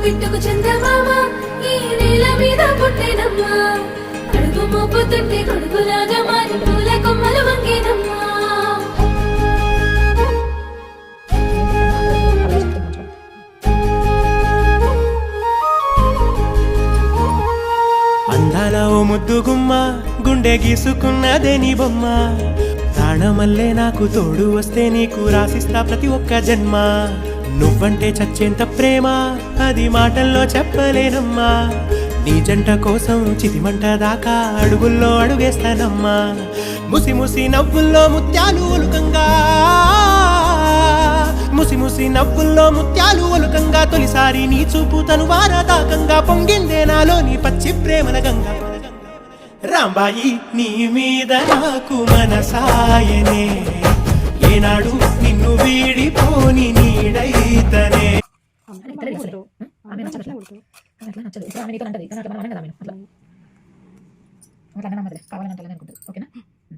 బిట్టుకు చందమామ ఈ నేల మీద పుట్టేనమ్మా అడుగు మోపుతుంటే కొడుకులాగా మారి పూల కొమ్మలు వంగేనమ్మా అందాల ఓ ముద్దు గుమ్మ గుండె గీసుకున్నదే నీ బొమ్మ ప్రాణమల్లే నాకు తోడు వస్తే నీకు రాసిస్తా ప్రతి ఒక్క జన్మ నువ్వంటే చచ్చేంత ప్రేమ అది మాటల్లో చెప్పలేనమ్మా నీ జంట కోసం చితిమంట దాకా అడుగుల్లో అడుగేస్తానమ్మా ముసి ముసి నవ్వుల్లో ముత్యాలు ఒలుకంగా ముసి ముసి నవ్వుల్లో ముత్యాలు ఒలుకంగా తొలిసారి నీ చూపు తను వారదాకంగా పొంగిందే నాలో నీ పచ్చి ప్రేమల గంగా రాంబాయి నీ మీద నాకు మనసాయనే ఏనాడు నిన్ను వీడిపోని నీడైతనే కావాలంటే ఓకేనా.